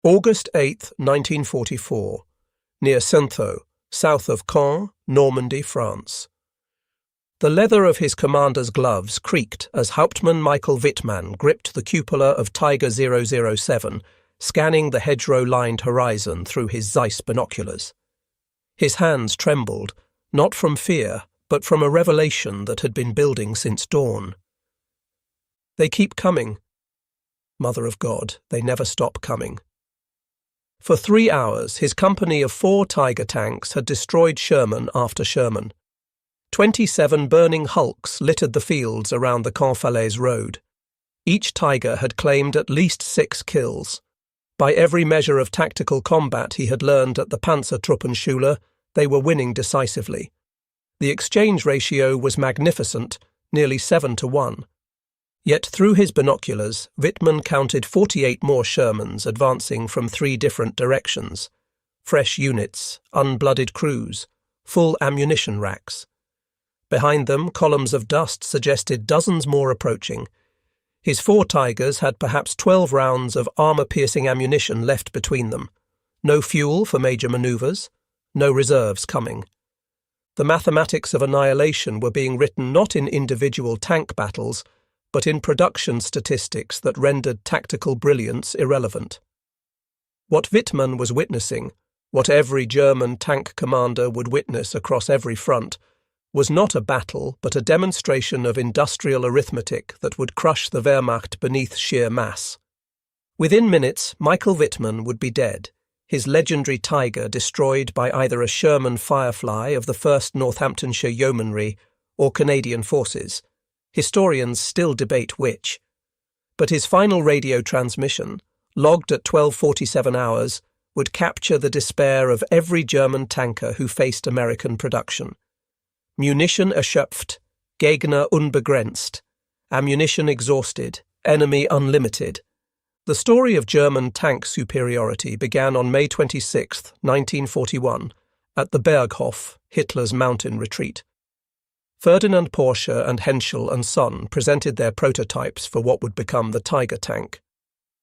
August 8, 1944, near Saintot, south of Caen, Normandy, France. The leather of his commander's gloves creaked as Hauptmann Michael Wittmann gripped the cupola of Tiger 007, scanning the hedgerow-lined horizon through his Zeiss binoculars. His hands trembled, not from fear, but from a revelation that had been building since dawn. They keep coming. Mother of God, they never stop coming. For 3 hours, his company of 4 Tiger tanks had destroyed Sherman after Sherman. 27 burning hulks littered the fields around the Caen-Falaise road. Each Tiger had claimed at least 6 kills. By every measure of tactical combat he had learned at the Panzertruppenschule, they were winning decisively. The exchange ratio was magnificent, nearly 7-1. Yet through his binoculars, Wittmann counted 48 more Shermans advancing from 3 different directions. Fresh units, unblooded crews, full ammunition racks. Behind them, columns of dust suggested dozens more approaching. His 4 Tigers had perhaps 12 rounds of armour-piercing ammunition left between them. No fuel for major manoeuvres, no reserves coming. The mathematics of annihilation were being written not in individual tank battles, but in production statistics that rendered tactical brilliance irrelevant. What Wittmann was witnessing, what every German tank commander would witness across every front, was not a battle but a demonstration of industrial arithmetic that would crush the Wehrmacht beneath sheer mass. Within minutes, Michael Wittmann would be dead, his legendary Tiger destroyed by either a Sherman Firefly of the 1st Northamptonshire Yeomanry or Canadian forces. Historians still debate which. But his final radio transmission, logged at 12:47 hours, would capture the despair of every German tanker who faced American production. Munition erschöpft, Gegner unbegrenzt, ammunition exhausted, enemy unlimited. The story of German tank superiority began on May 26, 1941, at the Berghof, Hitler's mountain retreat. Ferdinand Porsche and Henschel and Son presented their prototypes for what would become the Tiger tank.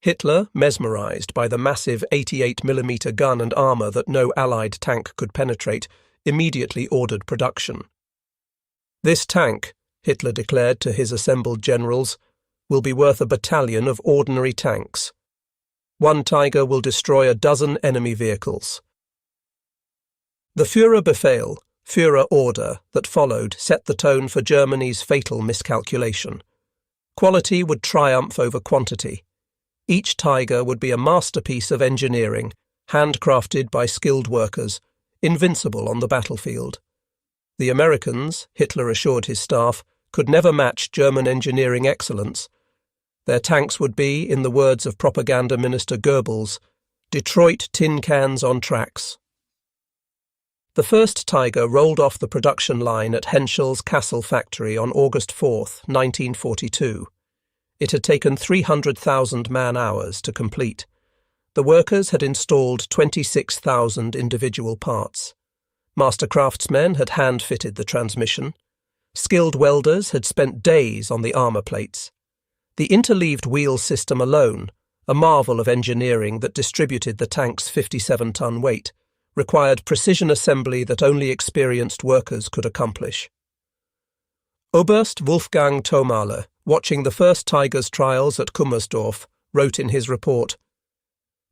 Hitler, mesmerized by the massive 88mm gun and armour that no Allied tank could penetrate, immediately ordered production. "This tank," Hitler declared to his assembled generals, "will be worth a battalion of ordinary tanks. 1 Tiger will destroy a dozen enemy vehicles." The Führerbefehl, Führer order, that followed set the tone for Germany's fatal miscalculation. Quality would triumph over quantity. Each Tiger would be a masterpiece of engineering, handcrafted by skilled workers, invincible on the battlefield. The Americans, Hitler assured his staff, could never match German engineering excellence. Their tanks would be, in the words of Propaganda Minister Goebbels, Detroit tin cans on tracks. The first Tiger rolled off the production line at Henschel's Kassel factory on August 4, 1942. It had taken 300,000 man-hours to complete. The workers had installed 26,000 individual parts. Master craftsmen had hand-fitted the transmission. Skilled welders had spent days on the armour plates. The interleaved wheel system alone, a marvel of engineering that distributed the tank's 57-ton weight, required precision assembly that only experienced workers could accomplish. Oberst Wolfgang Thomale, watching the first Tiger's trials at Kummersdorf, wrote in his report,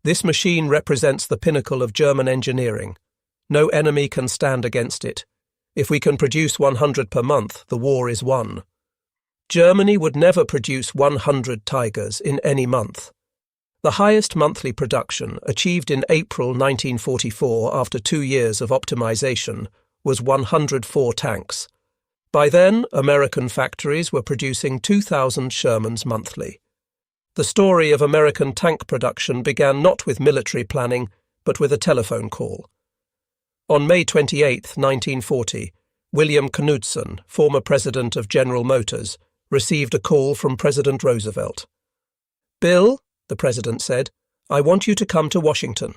"This machine represents the pinnacle of German engineering. No enemy can stand against it. If we can produce 100 per month, the war is won." Germany would never produce 100 Tigers in any month. The highest monthly production, achieved in April 1944 after 2 years of optimization, was 104 tanks. By then, American factories were producing 2,000 Shermans monthly. The story of American tank production began not with military planning, but with a telephone call. On May 28, 1940, William Knudsen, former president of General Motors, received a call from President Roosevelt. "Bill," the president said, "I want you to come to Washington.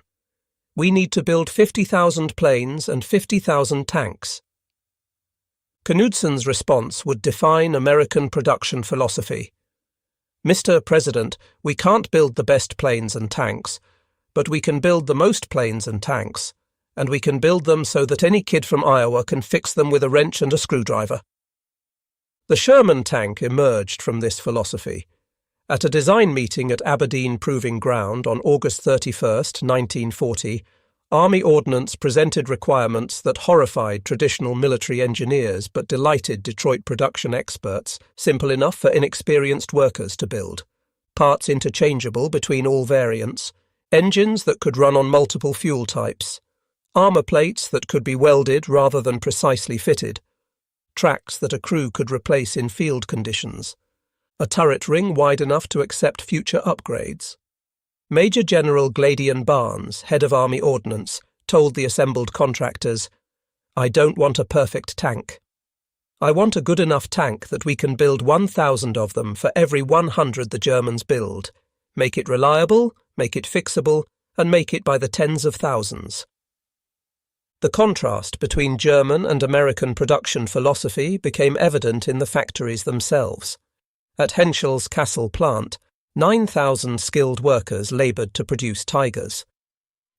We need to build 50,000 planes and 50,000 tanks." Knudsen's response would define American production philosophy. "Mr. President, we can't build the best planes and tanks. but we can build the most planes and tanks, and we can build them so that any kid from Iowa can fix them with a wrench and a screwdriver. The Sherman tank emerged from this philosophy. At a design meeting at Aberdeen Proving Ground on August 31, 1940, Army Ordnance presented requirements that horrified traditional military engineers but delighted Detroit production experts, simple enough for inexperienced workers to build. Parts interchangeable between all variants, engines that could run on multiple fuel types, armor plates that could be welded rather than precisely fitted, tracks that a crew could replace in field conditions, a turret ring wide enough to accept future upgrades. Major General Gladian Barnes, head of Army Ordnance, told the assembled contractors, "I don't want a perfect tank. I want a good enough tank that we can build 1,000 of them for every 100 the Germans build, make it reliable, make it fixable, and make it by the tens of thousands." The contrast between German and American production philosophy became evident in the factories themselves. At Henschel's Kassel plant, 9,000 skilled workers laboured to produce Tigers.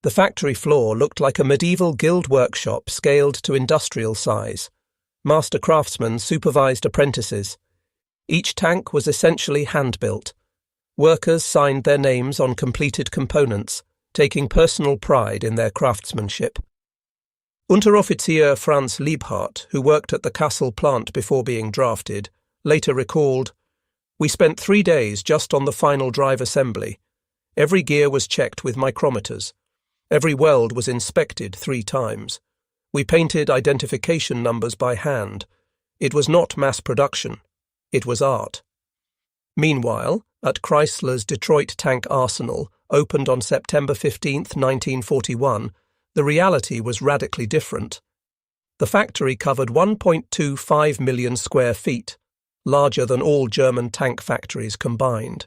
The factory floor looked like a medieval guild workshop scaled to industrial size. Master craftsmen supervised apprentices. Each tank was essentially hand-built. Workers signed their names on completed components, taking personal pride in their craftsmanship. Unteroffizier Franz Liebhardt, who worked at the Kassel plant before being drafted, later recalled, "We spent 3 days just on the final drive assembly. Every gear was checked with micrometers. Every weld was inspected 3 times. We painted identification numbers by hand. It was not mass production. It was art." Meanwhile, at Chrysler's Detroit Tank Arsenal, opened on September 15, 1941, the reality was radically different. The factory covered 1.25 million square feet, larger than all German tank factories combined.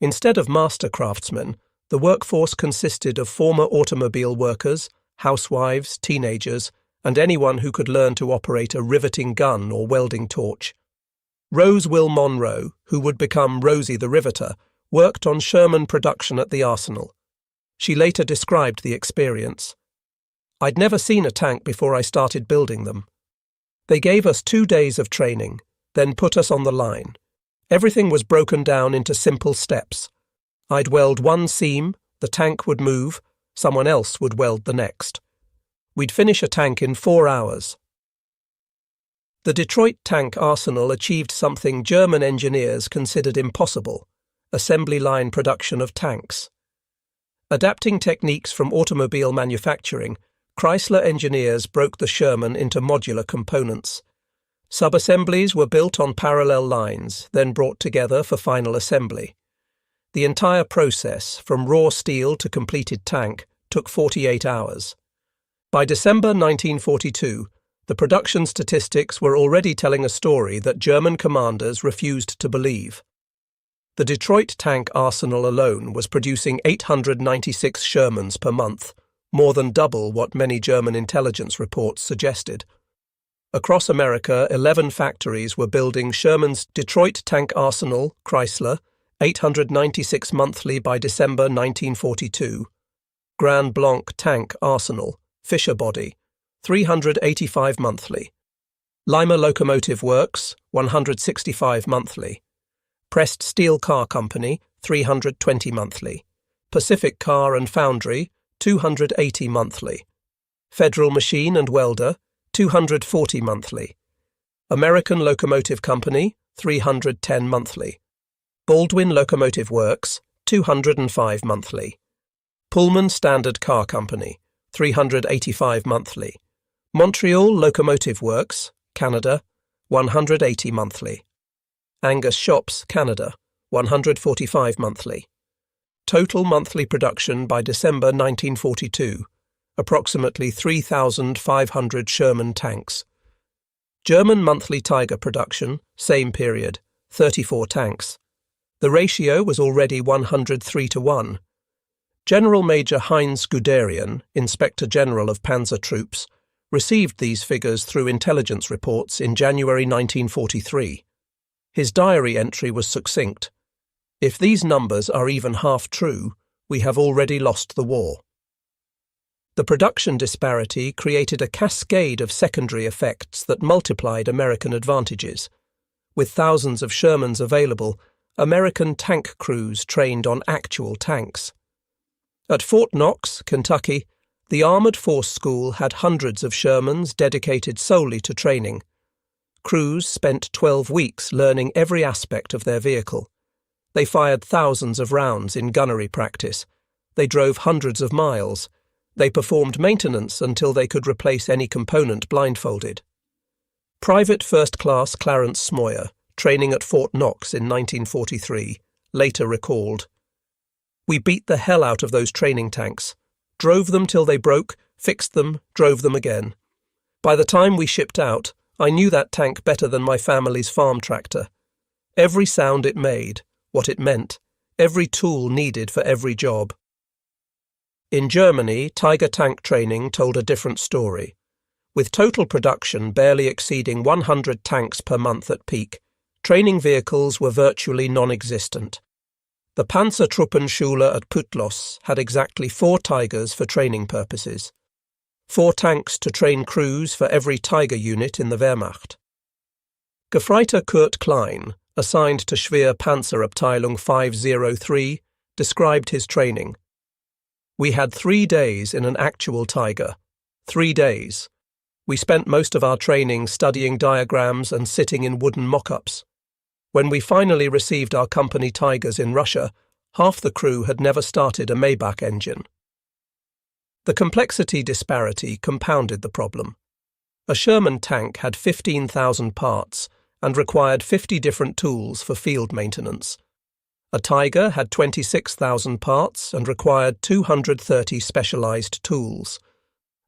Instead of master craftsmen, the workforce consisted of former automobile workers, housewives, teenagers, and anyone who could learn to operate a riveting gun or welding torch. Rose Will Monroe, who would become Rosie the Riveter, worked on Sherman production at the Arsenal. She later described the experience. "I'd never seen a tank before I started building them. They gave us 2 days of training, then put us on the line. Everything was broken down into simple steps. I'd weld one seam, the tank would move, someone else would weld the next. We'd finish a tank in 4 hours." The Detroit Tank Arsenal achieved something German engineers considered impossible: assembly line production of tanks. Adapting techniques from automobile manufacturing, Chrysler engineers broke the Sherman into modular components. Sub-assemblies were built on parallel lines, then brought together for final assembly. The entire process, from raw steel to completed tank, took 48 hours. By December 1942, the production statistics were already telling a story that German commanders refused to believe. The Detroit Tank Arsenal alone was producing 896 Shermans per month, more than double what many German intelligence reports suggested. Across America, 11 factories were building Sherman's Detroit Tank Arsenal, Chrysler, 896 monthly by December 1942. Grand Blanc Tank Arsenal, Fisher Body, 385 monthly. Lima Locomotive Works, 165 monthly. Pressed Steel Car Company, 320 monthly. Pacific Car and Foundry, 280 monthly. Federal Machine and Welder, 240 monthly. American Locomotive Company, 310 monthly. Baldwin Locomotive Works, 205 monthly. Pullman Standard Car Company, 385 monthly. Montreal Locomotive Works, Canada, 180 monthly. Angus Shops, Canada, 145 monthly. Total monthly production by December 1942, approximately 3,500 Sherman tanks. German monthly Tiger production, same period, 34 tanks. The ratio was already 103:1. General Major Heinz Guderian, Inspector General of Panzer Troops, received these figures through intelligence reports in January 1943. His diary entry was succinct. "If these numbers are even half true, We have already lost the war. The production disparity created a cascade of secondary effects that multiplied American advantages. With thousands of Shermans available, American tank crews trained on actual tanks. At Fort Knox, Kentucky, the Armored Force School had hundreds of Shermans dedicated solely to training. Crews spent 12 weeks learning every aspect of their vehicle. They fired thousands of rounds in gunnery practice. They drove hundreds of miles. They performed maintenance until they could replace any component blindfolded. Private First Class Clarence Smoyer, training at Fort Knox in 1943, later recalled, "We beat the hell out of those training tanks, drove them till they broke, fixed them, drove them again. By the time we shipped out, I knew that tank better than my family's farm tractor. Every sound it made, what it meant, every tool needed for every job." In Germany, Tiger tank training told a different story. With total production barely exceeding 100 tanks per month at peak, training vehicles were virtually non-existent. The Panzertruppenschule at Putlos had exactly 4 Tigers for training purposes. 4 tanks to train crews for every Tiger unit in the Wehrmacht. Gefreiter Kurt Klein, assigned to Schwer Panzerabteilung 503, described his training. "We had 3 days in an actual Tiger. 3 days. We spent most of our training studying diagrams and sitting in wooden mockups. When we finally received our company Tigers in Russia, half the crew had never started a Maybach engine." The complexity disparity compounded the problem. A Sherman tank had 15,000 parts and required 50 different tools for field maintenance. A Tiger had 26,000 parts and required 230 specialized tools.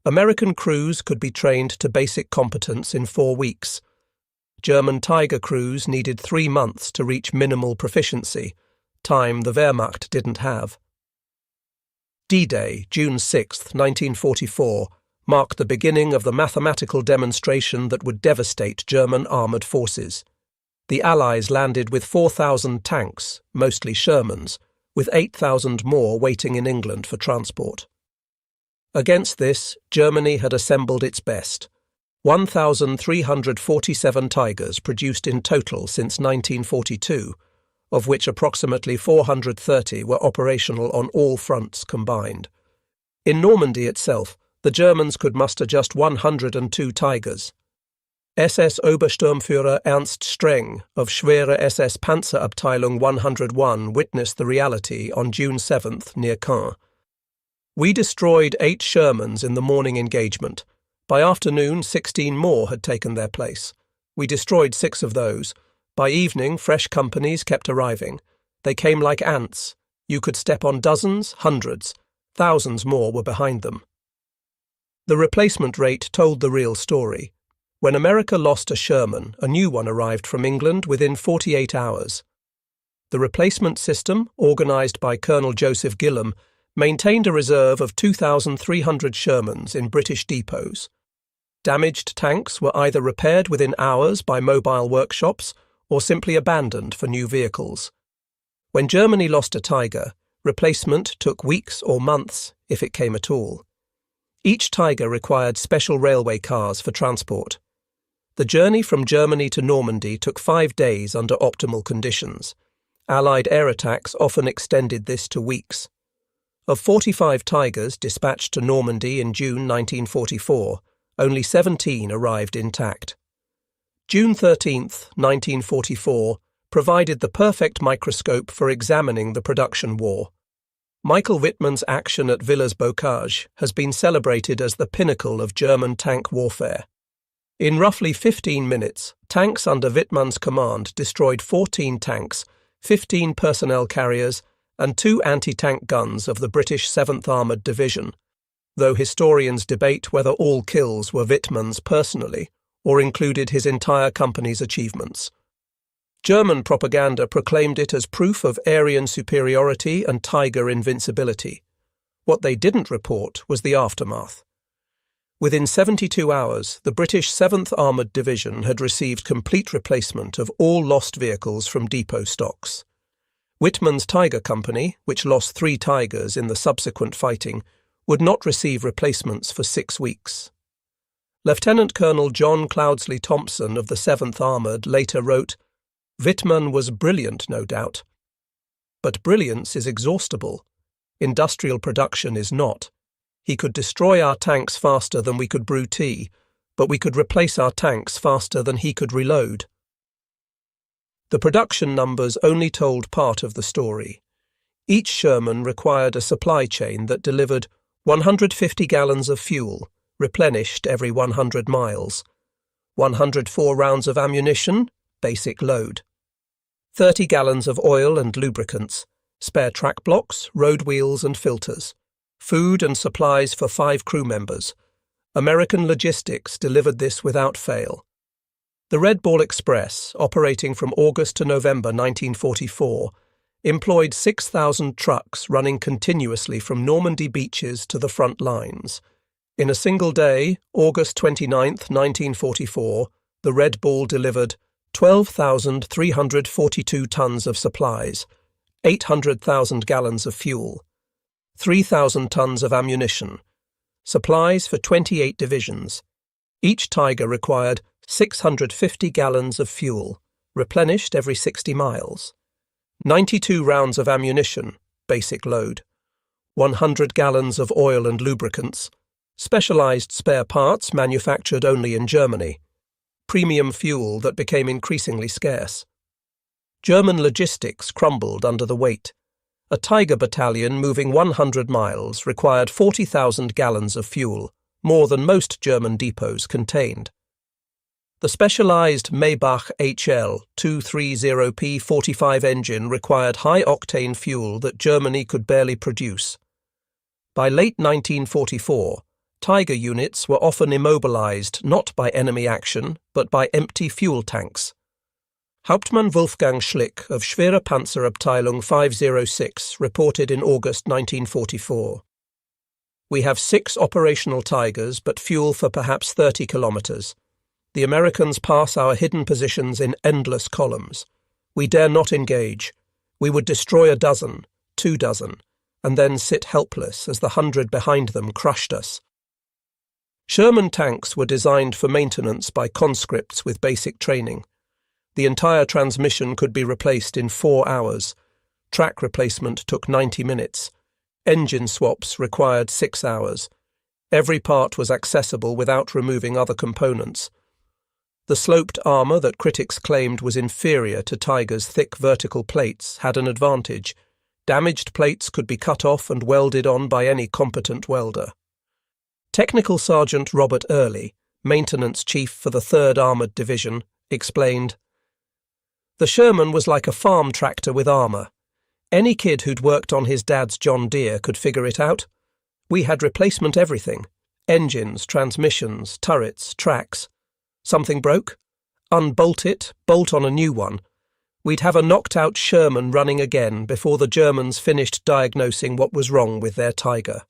American crews could be trained to basic competence in 4 weeks. German Tiger crews needed 3 months to reach minimal proficiency, time the Wehrmacht didn't have. D-Day, June 6, 1944, marked the beginning of the mathematical demonstration that would devastate German armoured forces. The Allies landed with 4,000 tanks, mostly Shermans, with 8,000 more waiting in England for transport. Against this, Germany had assembled its best. 1,347 Tigers produced in total since 1942, of which approximately 430 were operational on all fronts combined. In Normandy itself, the Germans could muster just 102 Tigers. SS Obersturmführer Ernst Streng of Schwere SS Panzerabteilung 101 witnessed the reality on June 7th near Caen. "We destroyed 8 Shermans in the morning engagement. By afternoon, 16 more had taken their place. We destroyed 6 of those. By evening, fresh companies kept arriving. They came like ants. You could step on dozens, hundreds. Thousands more were behind them." The replacement rate told the real story. When America lost a Sherman, a new one arrived from England within 48 hours. The replacement system, organised by Colonel Joseph Gillam, maintained a reserve of 2,300 Shermans in British depots. Damaged tanks were either repaired within hours by mobile workshops or simply abandoned for new vehicles. When Germany lost a Tiger, replacement took weeks or months, if it came at all. Each Tiger required special railway cars for transport. The journey from Germany to Normandy took 5 days under optimal conditions. Allied air attacks often extended this to weeks. Of 45 Tigers dispatched to Normandy in June 1944, only 17 arrived intact. June 13, 1944, provided the perfect microscope for examining the production war. Michael Wittmann's action at Villers-Bocage has been celebrated as the pinnacle of German tank warfare. In roughly 15 minutes, tanks under Wittmann's command destroyed 14 tanks, 15 personnel carriers, and 2 anti-tank guns of the British 7th Armoured Division, though historians debate whether all kills were Wittmann's personally or included his entire company's achievements. German propaganda proclaimed it as proof of Aryan superiority and Tiger invincibility. What they didn't report was the aftermath. Within 72 hours, the British 7th Armoured Division had received complete replacement of all lost vehicles from depot stocks. Wittmann's Tiger Company, which lost 3 Tigers in the subsequent fighting, would not receive replacements for 6 weeks. Lieutenant Colonel John Cloudsley Thompson of the 7th Armoured later wrote, "Wittmann was brilliant, no doubt. But brilliance is exhaustible. Industrial production is not. He could destroy our tanks faster than we could brew tea, but we could replace our tanks faster than he could reload." The production numbers only told part of the story. Each Sherman required a supply chain that delivered 150 gallons of fuel, replenished every 100 miles, 104 rounds of ammunition, basic load, 30 gallons of oil and lubricants, spare track blocks, road wheels and filters, food and supplies for 5 crew members. American Logistics delivered this without fail. The Red Ball Express, operating from August to November 1944, employed 6,000 trucks running continuously from Normandy beaches to the front lines. In a single day, August 29, 1944, the Red Ball delivered 12,342 tons of supplies, 800,000 gallons of fuel, 3,000 tons of ammunition, supplies for 28 divisions. Each Tiger required 650 gallons of fuel, replenished every 60 miles, 92 rounds of ammunition, basic load, 100 gallons of oil and lubricants, specialized spare parts manufactured only in Germany, premium fuel that became increasingly scarce. German logistics crumbled under the weight. A Tiger battalion moving 100 miles required 40,000 gallons of fuel, more than most German depots contained. The specialized Maybach HL 230P 45 engine required high-octane fuel that Germany could barely produce. By late 1944, Tiger units were often immobilized not by enemy action, but by empty fuel tanks. Hauptmann Wolfgang Schlick of Schwere Panzerabteilung 506 reported in August 1944. "We have 6 operational Tigers, but fuel for perhaps 30 kilometers. The Americans pass our hidden positions in endless columns. We dare not engage. We would destroy a dozen, 2 dozen, and then sit helpless as the 100 behind them crushed us." Sherman tanks were designed for maintenance by conscripts with basic training. The entire transmission could be replaced in 4 hours. Track replacement took 90 minutes. Engine swaps required 6 hours. Every part was accessible without removing other components. The sloped armour that critics claimed was inferior to Tiger's thick vertical plates had an advantage. Damaged plates could be cut off and welded on by any competent welder. Technical Sergeant Robert Early, maintenance chief for the 3rd Armoured Division, explained, "The Sherman was like a farm tractor with armour. Any kid who'd worked on his dad's John Deere could figure it out. We had replacement everything: engines, transmissions, turrets, tracks. Something broke? Unbolt it, bolt on a new one. We'd have a knocked-out Sherman running again before the Germans finished diagnosing what was wrong with their Tiger."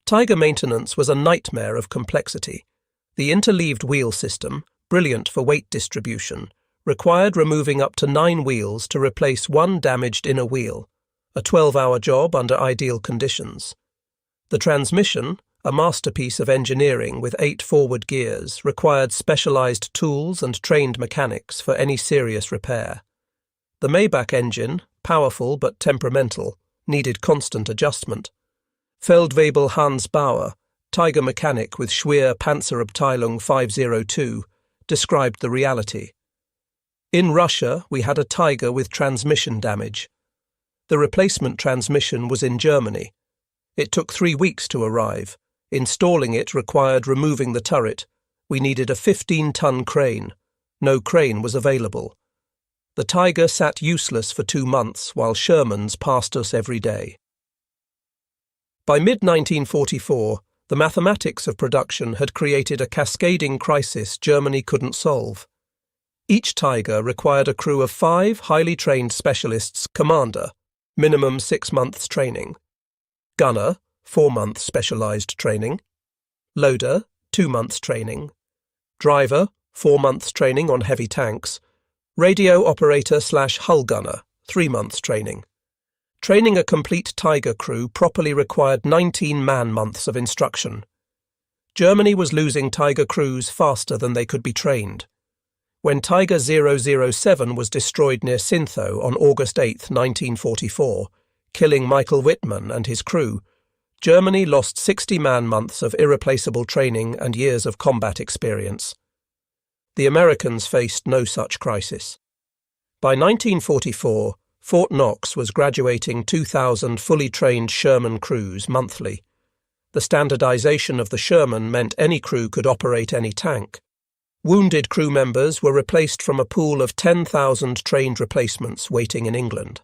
Tiger maintenance was a nightmare of complexity. The interleaved wheel system, brilliant for weight distribution, required removing up to 9 wheels to replace 1 damaged inner wheel, a 12-hour job under ideal conditions. The transmission, a masterpiece of engineering with 8 forward gears, required specialized tools and trained mechanics for any serious repair. The Maybach engine, powerful but temperamental, needed constant adjustment. Feldwebel Hans Bauer, Tiger mechanic with Schwere Panzerabteilung 502, described the reality. "In Russia, we had a Tiger with transmission damage. The replacement transmission was in Germany. It took 3 weeks to arrive. Installing it required removing the turret. We needed a 15-ton crane. No crane was available. The Tiger sat useless for 2 months while Shermans passed us every day." By mid-1944, the mathematics of production had created a cascading crisis Germany couldn't solve. Each Tiger required a crew of 5 highly trained specialists: commander, minimum 6 months training; gunner, 4 months specialized training; loader, 2 months training; driver, 4 months training on heavy tanks; radio operator/hull gunner, 3 months training. Training a complete Tiger crew properly required 19 man-months of instruction. Germany was losing Tiger crews faster than they could be trained. When Tiger 007 was destroyed near Sintho on August 8, 1944, killing Michael Wittmann and his crew, Germany lost 60 man-months of irreplaceable training and years of combat experience. The Americans faced no such crisis. By 1944, Fort Knox was graduating 2,000 fully trained Sherman crews monthly. The standardization of the Sherman meant any crew could operate any tank. Wounded crew members were replaced from a pool of 10,000 trained replacements waiting in England.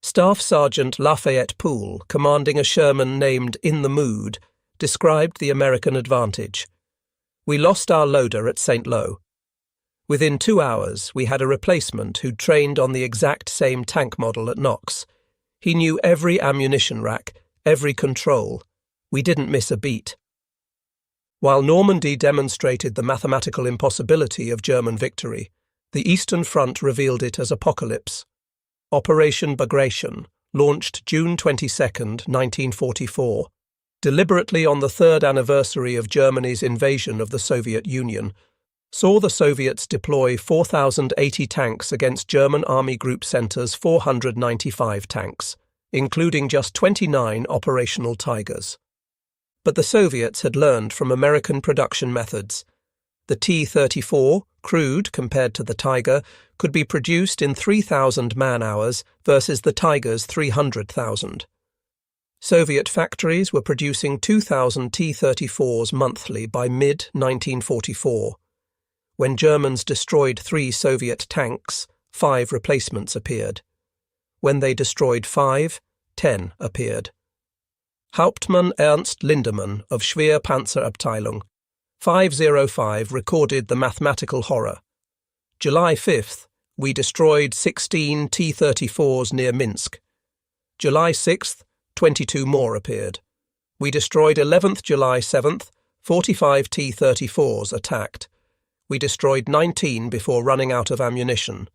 Staff Sergeant Lafayette Poole, commanding a Sherman named In the Mood, described the American advantage. "We lost our loader at St. Lo. Within 2 hours, we had a replacement who'd trained on the exact same tank model at Knox. He knew every ammunition rack, every control. We didn't miss a beat." While Normandy demonstrated the mathematical impossibility of German victory, the Eastern Front revealed it as apocalypse. Operation Bagration, launched June 22, 1944, deliberately on the 3rd anniversary of Germany's invasion of the Soviet Union, saw the Soviets deploy 4,080 tanks against German Army Group Center's 495 tanks, including just 29 operational Tigers. But the Soviets had learned from American production methods. The T-34, crude compared to the Tiger, could be produced in 3,000 man-hours versus the Tiger's 300,000. Soviet factories were producing 2,000 T-34s monthly by mid-1944. When Germans destroyed 3 Soviet tanks, 5 replacements appeared. When they destroyed 5, 10 appeared. Hauptmann Ernst Lindemann of Schwerpanzerabteilung 505 recorded the mathematical horror. July 5th, we destroyed 16 T-34s near Minsk. July 6th, 22 more appeared. We destroyed 11th July 7th, 45 T-34s attacked. We destroyed 19 before running out of ammunition.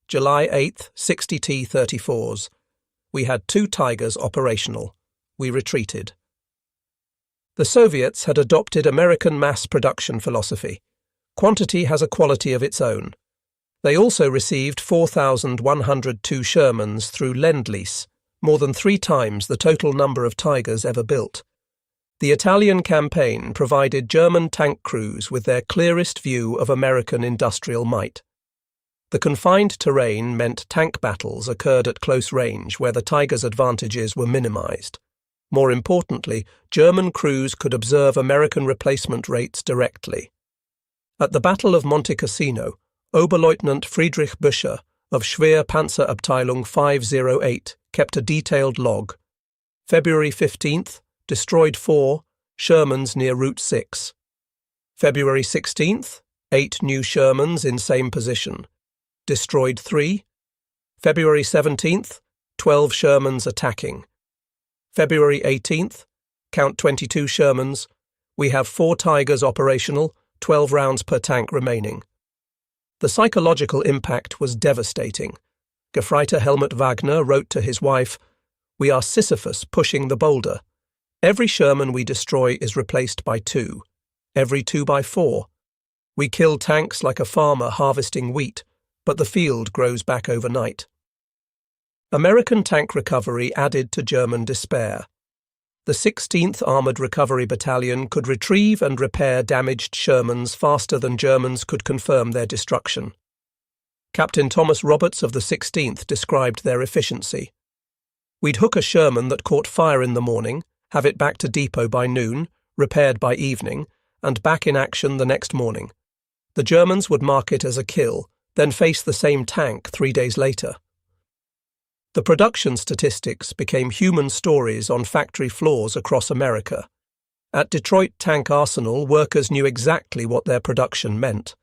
July 8th, 60 T-34s. We had 2 Tigers operational. We retreated. The Soviets had adopted American mass production philosophy. Quantity has a quality of its own. They also received 4,102 Shermans through Lend-Lease, more than 3 times the total number of Tigers ever built. The Italian campaign provided German tank crews with their clearest view of American industrial might. The confined terrain meant tank battles occurred at close range where the Tiger's advantages were minimized. More importantly, German crews could observe American replacement rates directly. At the Battle of Monte Cassino, Oberleutnant Friedrich Büscher of Schwerpanzerabteilung 508 kept a detailed log. February 15th, destroyed 4 Shermans near Route 6. February 16th, 8 new Shermans in same position. Destroyed 3. February 17th, 12 Shermans attacking. February 18th, count 22 Shermans. We have 4 Tigers operational, 12 rounds per tank remaining. The psychological impact was devastating. Gefreiter Helmut Wagner wrote to his wife, "We are Sisyphus pushing the boulder. Every Sherman we destroy is replaced by 2, every 2 by 4. We kill tanks like a farmer harvesting wheat, but the field grows back overnight." American tank recovery added to German despair. The 16th Armoured Recovery Battalion could retrieve and repair damaged Shermans faster than Germans could confirm their destruction. Captain Thomas Roberts of the 16th described their efficiency. "We'd hook a Sherman that caught fire in the morning, have it back to depot by noon, repaired by evening, and back in action the next morning. The Germans would mark it as a kill, then face the same tank 3 days later." The production statistics became human stories on factory floors across America. At Detroit Tank Arsenal, workers knew exactly what their production meant.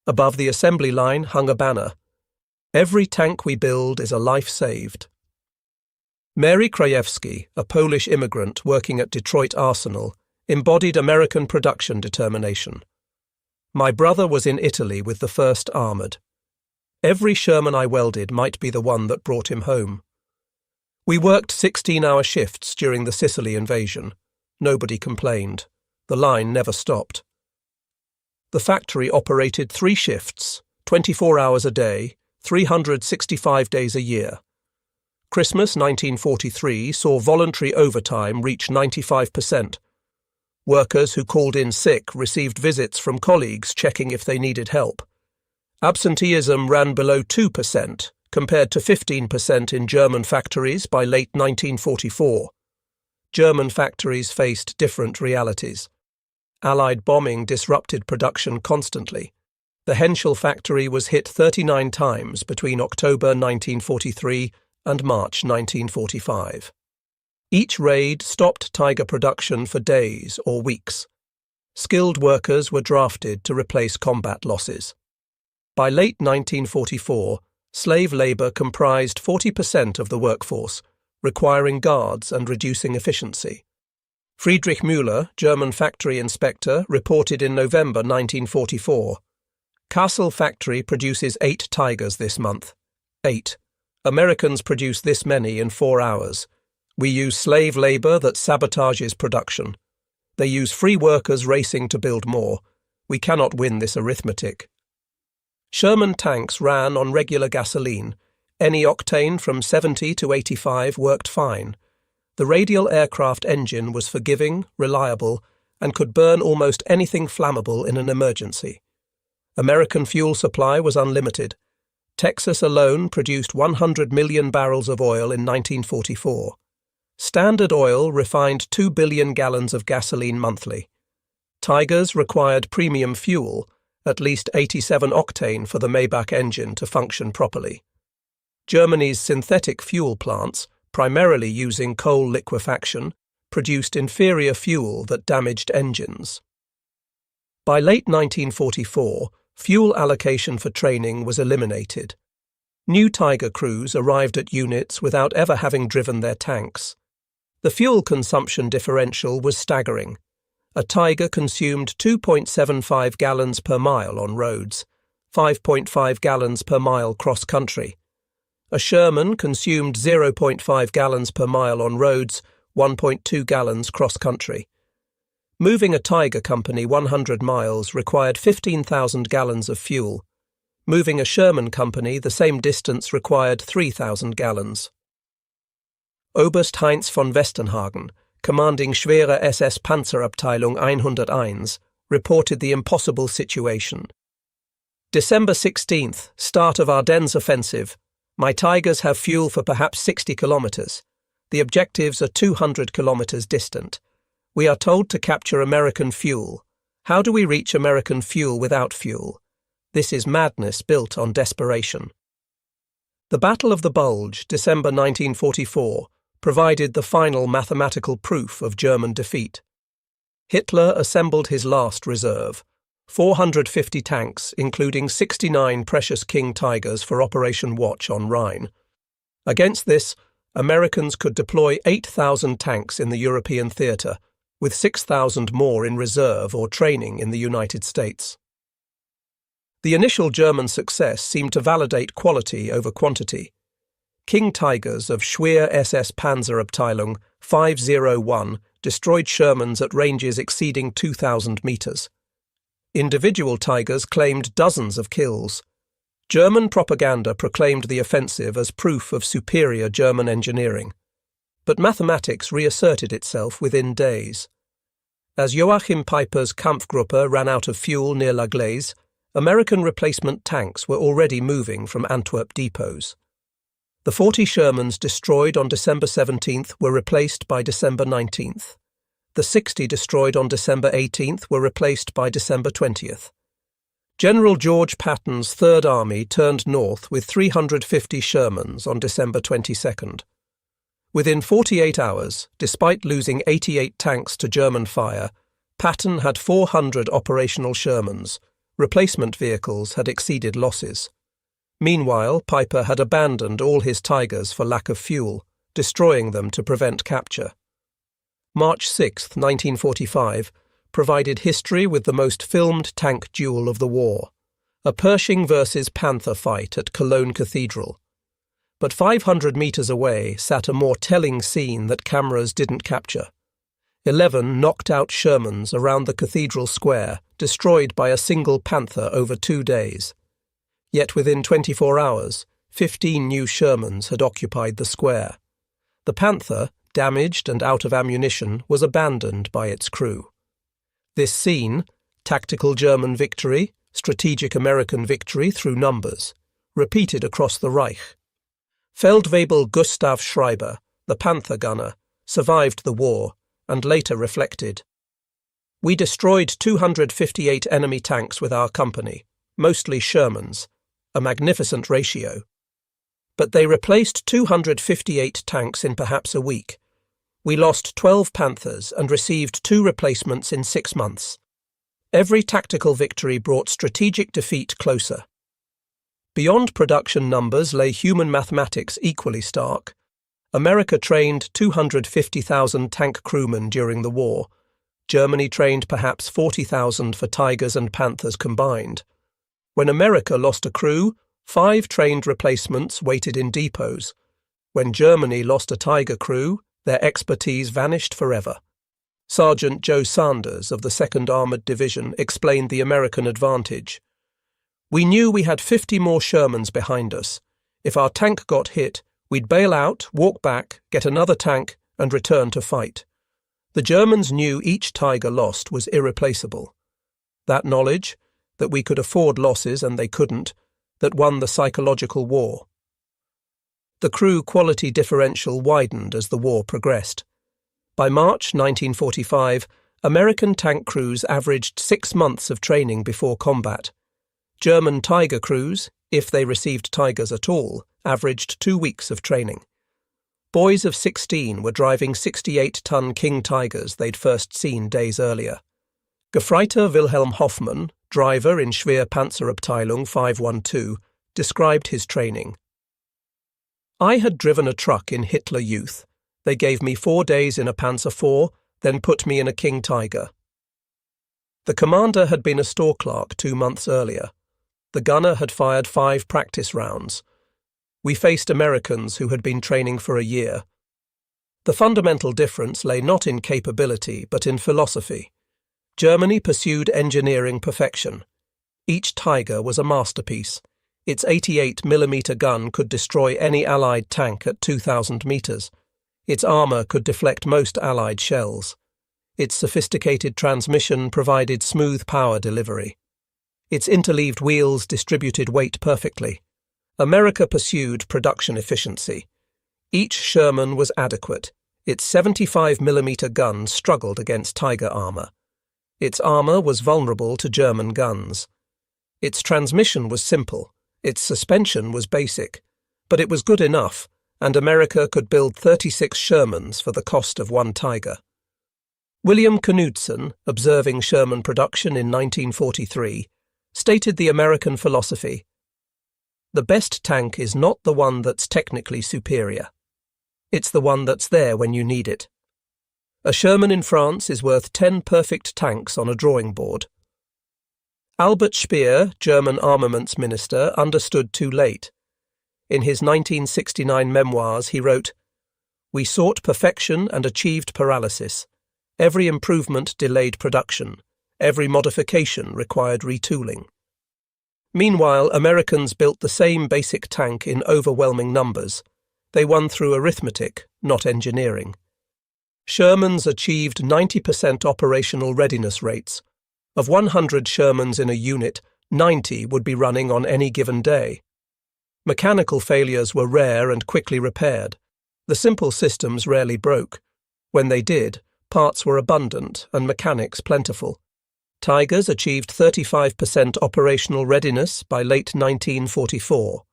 Above the assembly line hung a banner, "Every tank we build is a life saved." Mary Krajewski, a Polish immigrant working at Detroit Arsenal, embodied American production determination. "My brother was in Italy with the 1st Armoured. Every Sherman I welded might be the one that brought him home. We worked 16-hour shifts during the Sicily invasion. Nobody complained. The line never stopped. The factory operated 3 shifts, 24 hours a day, 365 days a year. Christmas 1943 saw voluntary overtime reach 95%. Workers who called in sick received visits from colleagues checking if they needed help. Absenteeism ran below 2%, compared to 15% in German factories by late 1944. German factories faced different realities. Allied bombing disrupted production constantly. The Henschel factory was hit 39 times between October 1943 and March 1945. Each raid stopped Tiger production for days or weeks. Skilled workers were drafted to replace combat losses. By late 1944, slave labour comprised 40% of the workforce, requiring guards and reducing efficiency. Friedrich Müller, German factory inspector, reported in November 1944, "Kassel factory produces 8 Tigers this month. 8. Americans produce this many in 4 hours. We use slave labour that sabotages production. They use free workers racing to build more. We cannot win this arithmetic." Sherman tanks ran on regular gasoline. Any octane from 70 to 85 worked fine. The radial aircraft engine was forgiving, reliable, and could burn almost anything flammable in an emergency. American fuel supply was unlimited. Texas alone produced 100 million barrels of oil in 1944. Standard Oil refined 2 billion gallons of gasoline monthly. Tigers required premium fuel, at least 87 octane for the Maybach engine to function properly. Germany's synthetic fuel plants, primarily using coal liquefaction, produced inferior fuel that damaged engines. By late 1944, fuel allocation for training was eliminated. New Tiger crews arrived at units without ever having driven their tanks. The fuel consumption differential was staggering. A Tiger consumed 2.75 gallons per mile on roads, 5.5 gallons per mile cross-country. A Sherman consumed 0.5 gallons per mile on roads, 1.2 gallons cross-country. Moving a Tiger company 100 miles required 15,000 gallons of fuel. Moving a Sherman company the same distance required 3,000 gallons. Oberst Heinz von Westenhagen, commanding Schwere SS Panzerabteilung 101, reported the impossible situation. December 16th, start of Ardennes offensive. My Tigers have fuel for perhaps 60 kilometers. The objectives are 200 kilometers distant. We are told to capture American fuel. How do we reach American fuel without fuel? This is madness built on desperation. The Battle of the Bulge, December 1944, provided the final mathematical proof of German defeat. Hitler assembled his last reserve, 450 tanks, including 69 precious King Tigers for Operation Watch on Rhine. Against this, Americans could deploy 8,000 tanks in the European theatre, with 6,000 more in reserve or training in the United States. The initial German success seemed to validate quality over quantity. King Tigers of Schwere SS Panzerabteilung 501 destroyed Shermans at ranges exceeding 2,000 metres. Individual Tigers claimed dozens of kills. German propaganda proclaimed the offensive as proof of superior German engineering. But mathematics reasserted itself within days. As Joachim Peiper's Kampfgruppe ran out of fuel near La Glaise, American replacement tanks were already moving from Antwerp depots. The 40 Shermans destroyed on December 17th were replaced by December 19th. The 60 destroyed on December 18th were replaced by December 20th. General George Patton's Third Army turned north with 350 Shermans on December 22nd. Within 48 hours, despite losing 88 tanks to German fire, Patton had 400 operational Shermans. Replacement vehicles had exceeded losses. Meanwhile, Peiper had abandoned all his Tigers for lack of fuel, destroying them to prevent capture. March 6, 1945, provided history with the most filmed tank duel of the war. A Pershing versus Panther fight at Cologne Cathedral. But 500 meters away sat a more telling scene that cameras didn't capture. 11 knocked-out Shermans around the cathedral square, destroyed by a single Panther over 2 days. Yet within 24 hours, 15 new Shermans had occupied the square. The Panther, damaged and out of ammunition, was abandoned by its crew. This scene, tactical German victory, strategic American victory through numbers, repeated across the Reich. Feldwebel Gustav Schreiber, the Panther gunner, survived the war and later reflected, "We destroyed 258 enemy tanks with our company, mostly Shermans, a magnificent ratio. But they replaced 258 tanks in perhaps a week. We lost 12 Panthers and received 2 replacements in 6 months. Every tactical victory brought strategic defeat closer." Beyond production numbers lay human mathematics equally stark. America trained 250,000 tank crewmen during the war. Germany trained perhaps 40,000 for Tigers and Panthers combined. When America lost a crew, 5 trained replacements waited in depots. When Germany lost a Tiger crew, their expertise vanished forever. Sergeant Joe Sanders of the 2nd Armored Division explained the American advantage. "We knew we had 50 more Shermans behind us. If our tank got hit, we'd bail out, walk back, get another tank, and return to fight. The Germans knew each Tiger lost was irreplaceable. That knowledge, that we could afford losses and they couldn't, that won the psychological war." The crew quality differential widened as the war progressed. By March 1945, American tank crews averaged 6 months of training before combat. German Tiger crews, if they received Tigers at all, averaged 2 weeks of training. Boys of 16 were driving 68-ton King Tigers they'd first seen days earlier. Gefreiter Wilhelm Hoffmann, driver in Schwerpanzerabteilung 512, described his training. "I had driven a truck in Hitler Youth. They gave me 4 days in a Panzer IV, then put me in a King Tiger." The commander had been a store clerk 2 months earlier. The gunner had fired 5 practice rounds. We faced Americans who had been training for a year. The fundamental difference lay not in capability, but in philosophy. Germany pursued engineering perfection. Each Tiger was a masterpiece. Its 88mm gun could destroy any Allied tank at 2,000 meters. Its armor could deflect most Allied shells. Its sophisticated transmission provided smooth power delivery. Its interleaved wheels distributed weight perfectly. America pursued production efficiency. Each Sherman was adequate. Its 75mm gun struggled against Tiger armor. Its armor was vulnerable to German guns. Its transmission was simple. Its suspension was basic. But it was good enough, and America could build 36 Shermans for the cost of 1 Tiger. William Knudsen, observing Sherman production in 1943, stated the American philosophy: "The best tank is not the one that's technically superior. It's the one that's there when you need it. A Sherman in France is worth 10 perfect tanks on a drawing board." Albert Speer, German armaments minister, understood too late. In his 1969 memoirs he wrote, "We sought perfection and achieved paralysis. Every improvement delayed production. Every modification required retooling." Meanwhile, Americans built the same basic tank in overwhelming numbers. They won through arithmetic, not engineering. Shermans achieved 90% operational readiness rates. Of 100 Shermans in a unit, 90 would be running on any given day. Mechanical failures were rare and quickly repaired. The simple systems rarely broke. When they did, parts were abundant and mechanics plentiful. Tigers achieved 35% operational readiness by late 1944.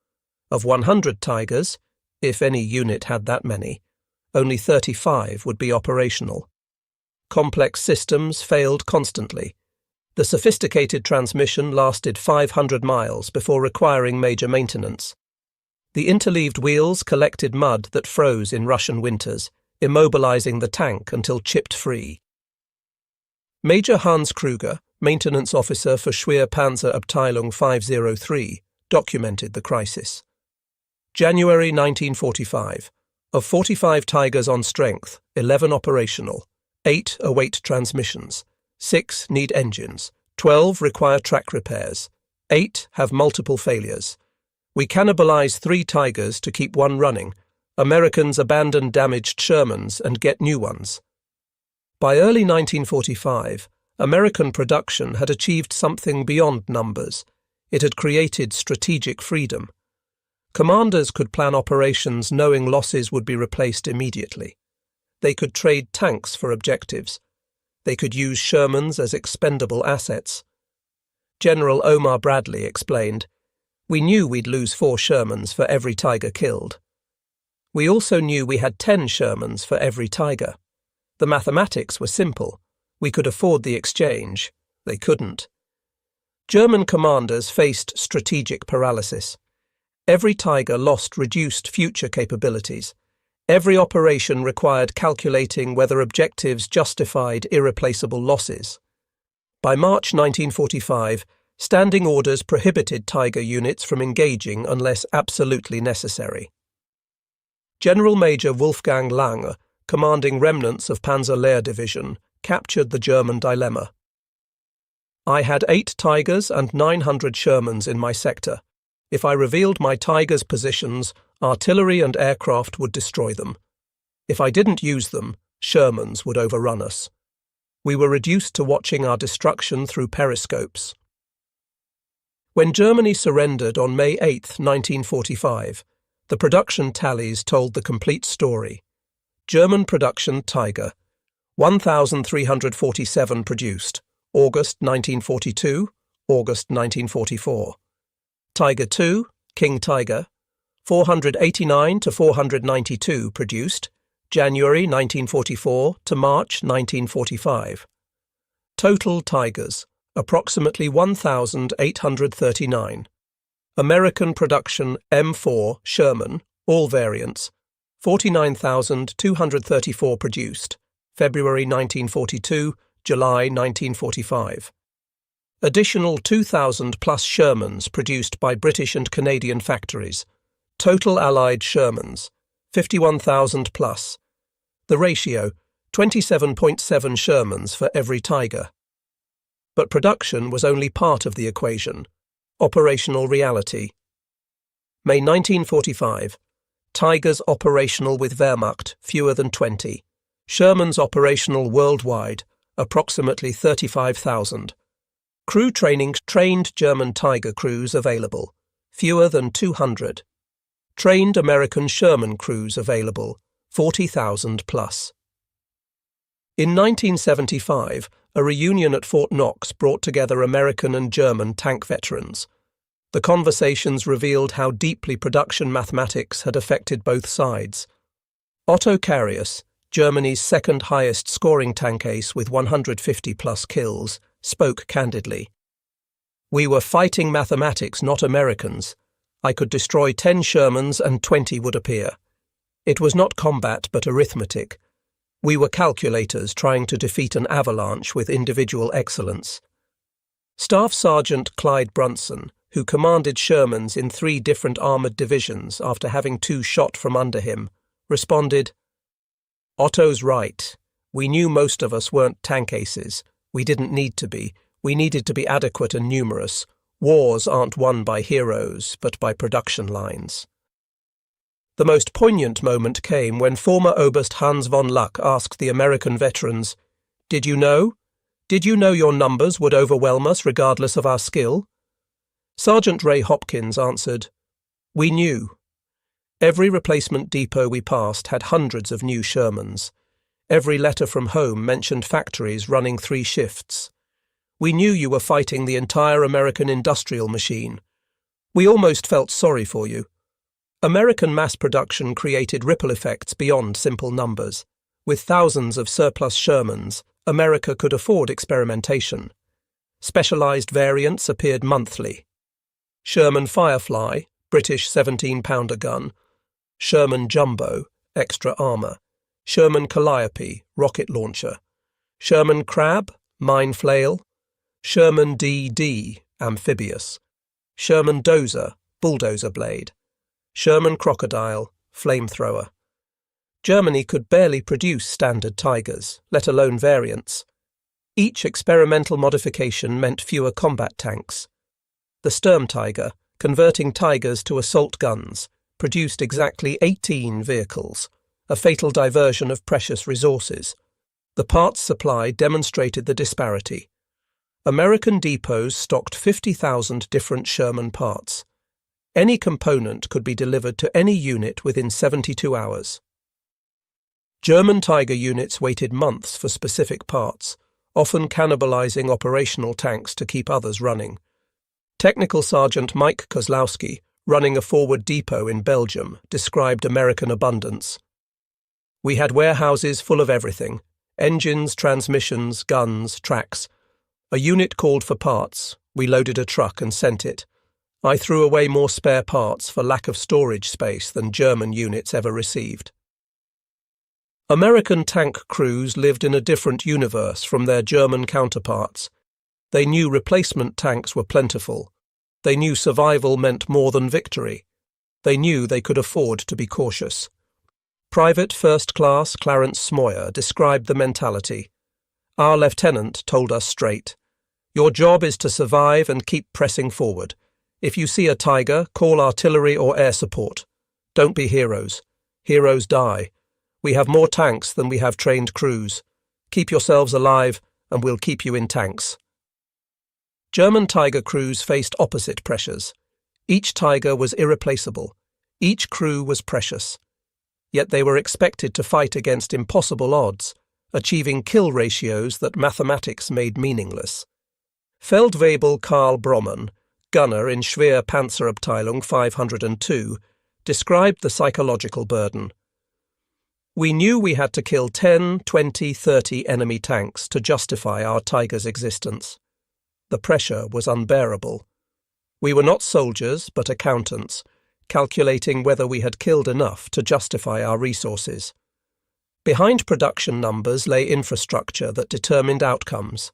Of 100 Tigers, if any unit had that many, only 35 would be operational. Complex systems failed constantly. The sophisticated transmission lasted 500 miles before requiring major maintenance. The interleaved wheels collected mud that froze in Russian winters, immobilizing the tank until chipped free. Major Hans Kruger, maintenance officer for Schwerpanzerabteilung 503, documented the crisis. January 1945. Of 45 Tigers on strength, 11 operational, 8 await transmissions, 6 need engines, 12 require track repairs, 8 have multiple failures. We cannibalize 3 Tigers to keep one running. Americans abandon damaged Shermans and get new ones. By early 1945, American production had achieved something beyond numbers. It had created strategic freedom. Commanders could plan operations knowing losses would be replaced immediately. They could trade tanks for objectives. They could use Shermans as expendable assets. General Omar Bradley explained, "We knew we'd lose 4 Shermans for every Tiger killed. We also knew we had 10 Shermans for every Tiger. The mathematics were simple. We could afford the exchange. They couldn't." German commanders faced strategic paralysis. Every Tiger lost reduced future capabilities. Every operation required calculating whether objectives justified irreplaceable losses. By March 1945, standing orders prohibited Tiger units from engaging unless absolutely necessary. General Major Wolfgang Lange, commanding remnants of Panzer-Lehr Division, captured the German dilemma. "I had 8 Tigers and 900 Shermans in my sector. If I revealed my Tigers' positions, artillery and aircraft would destroy them. If I didn't use them, Shermans would overrun us. We were reduced to watching our destruction through periscopes." When Germany surrendered on May 8, 1945, the production tallies told the complete story. German production Tiger, 1,347 produced, August 1942, August 1944. Tiger II, King Tiger, 489 to 492 produced, January 1944 to March 1945. Total Tigers, approximately 1,839. American production M4 Sherman, all variants, 49,234 produced, February 1942, July 1945. Additional 2,000 plus Shermans produced by British and Canadian factories. Total Allied Shermans, 51,000 plus. The ratio, 27.7 Shermans for every Tiger. But production was only part of the equation. Operational reality. May 1945. Tigers operational with Wehrmacht, fewer than 20. Shermans operational worldwide, approximately 35,000. Crew training trained German Tiger crews available, fewer than 200. Trained American Sherman crews available, 40,000 plus. In 1975, a reunion at Fort Knox brought together American and German tank veterans. The conversations revealed how deeply production mathematics had affected both sides. Otto Carius, Germany's second highest scoring tank ace with 150 plus kills, spoke candidly. "We were fighting mathematics, not Americans. I could destroy 10 Shermans and 20 would appear. It was not combat but arithmetic. We were calculators trying to defeat an avalanche with individual excellence." Staff Sergeant Clyde Brunson, who commanded Shermans in 3 different armoured divisions after having 2 shot from under him, responded, "Otto's right. We knew most of us weren't tank aces. We didn't need to be. We needed to be adequate and numerous. Wars aren't won by heroes, but by production lines." The most poignant moment came when former Oberst Hans von Luck asked the American veterans, "Did you know? Did you know your numbers would overwhelm us regardless of our skill?" Sergeant Ray Hopkins answered, "We knew. Every replacement depot we passed had hundreds of new Shermans. Every letter from home mentioned factories running 3 shifts. We knew you were fighting the entire American industrial machine. We almost felt sorry for you." American mass production created ripple effects beyond simple numbers. With thousands of surplus Shermans, America could afford experimentation. Specialized variants appeared monthly. Sherman Firefly, British 17-pounder gun. Sherman Jumbo, extra armor. Sherman Calliope, rocket launcher. Sherman Crab, mine flail. Sherman DD, amphibious, Sherman dozer, bulldozer blade, Sherman crocodile, flamethrower. Germany could barely produce standard Tigers, let alone variants. Each experimental modification meant fewer combat tanks. The Sturmtiger, converting Tigers to assault guns, produced exactly 18 vehicles, a fatal diversion of precious resources. The parts supply demonstrated the disparity. American depots stocked 50,000 different Sherman parts. Any component could be delivered to any unit within 72 hours. German Tiger units waited months for specific parts, often cannibalizing operational tanks to keep others running. Technical Sergeant Mike Kozlowski, running a forward depot in Belgium, described American abundance. "We had warehouses full of everything: engines, transmissions, guns, tracks. A unit called for parts. We loaded a truck and sent it. I threw away more spare parts for lack of storage space than German units ever received." American tank crews lived in a different universe from their German counterparts. They knew replacement tanks were plentiful. They knew survival meant more than victory. They knew they could afford to be cautious. Private First Class Clarence Smoyer described the mentality. "Our lieutenant told us straight, 'Your job is to survive and keep pressing forward. If you see a Tiger, call artillery or air support. Don't be heroes. Heroes die. We have more tanks than we have trained crews. Keep yourselves alive, and we'll keep you in tanks.'" German Tiger crews faced opposite pressures. Each Tiger was irreplaceable. Each crew was precious. Yet they were expected to fight against impossible odds, achieving kill ratios that mathematics made meaningless. Feldwebel Karl Brommann, gunner in Schwer Panzerabteilung 502, described the psychological burden. "We knew we had to kill 10, 20, 30 enemy tanks to justify our Tiger's existence. The pressure was unbearable. We were not soldiers, but accountants, calculating whether we had killed enough to justify our resources. Behind production numbers lay infrastructure that determined outcomes.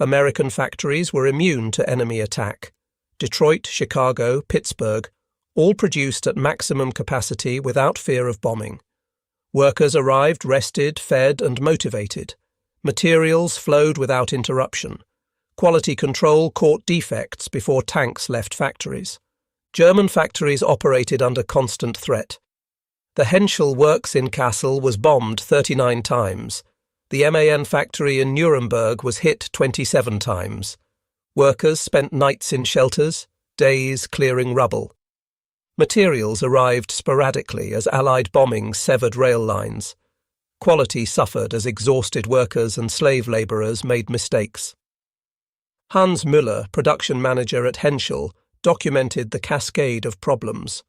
American factories were immune to enemy attack. Detroit, Chicago, Pittsburgh, all produced at maximum capacity without fear of bombing. Workers arrived rested, fed, and motivated. Materials flowed without interruption. Quality control caught defects before tanks left factories. German factories operated under constant threat. The Henschel works in Kassel was bombed 39 times. The MAN factory in Nuremberg was hit 27 times. Workers spent nights in shelters, days clearing rubble. Materials arrived sporadically as Allied bombings severed rail lines. Quality suffered as exhausted workers and slave labourers made mistakes. Hans Müller, production manager at Henschel, documented the cascade of problems.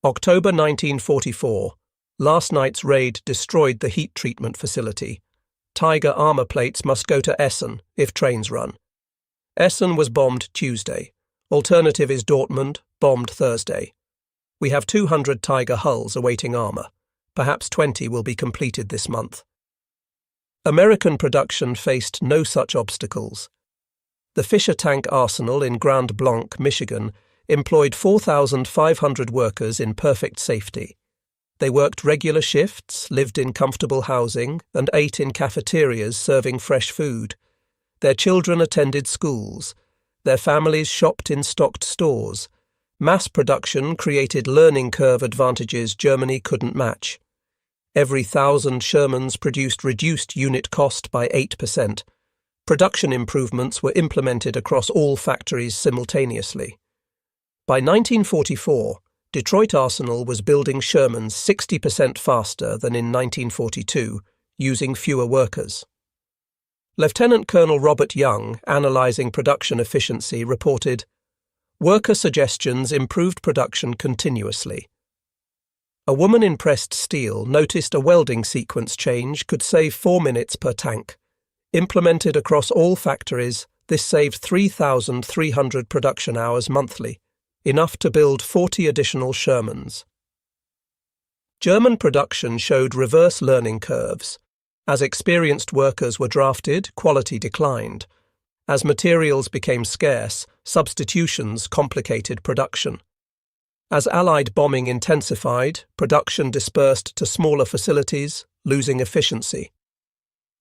October 1944. Last night's raid destroyed the heat treatment facility. Tiger armour plates must go to Essen if trains run. Essen was bombed Tuesday. Alternative is Dortmund, bombed Thursday. We have 200 Tiger hulls awaiting armour. Perhaps 20 will be completed this month. American production faced no such obstacles. The Fisher Tank Arsenal in Grand Blanc, Michigan, employed 4,500 workers in perfect safety. They worked regular shifts, lived in comfortable housing, and ate in cafeterias serving fresh food. Their children attended schools. Their families shopped in stocked stores. Mass production created learning curve advantages Germany couldn't match. Every 1,000 Shermans produced reduced unit cost by 8%. Production improvements were implemented across all factories simultaneously. By 1944, Detroit Arsenal was building Shermans 60% faster than in 1942, using fewer workers. Lieutenant Colonel Robert Young, analysing production efficiency, reported, "Worker suggestions improved production continuously. A woman in pressed steel noticed a welding sequence change could save 4 minutes per tank. Implemented across all factories, this saved 3,300 production hours monthly, enough to build 40 additional Shermans." German production showed reverse learning curves. As experienced workers were drafted, quality declined. As materials became scarce, substitutions complicated production. As Allied bombing intensified, production dispersed to smaller facilities, losing efficiency.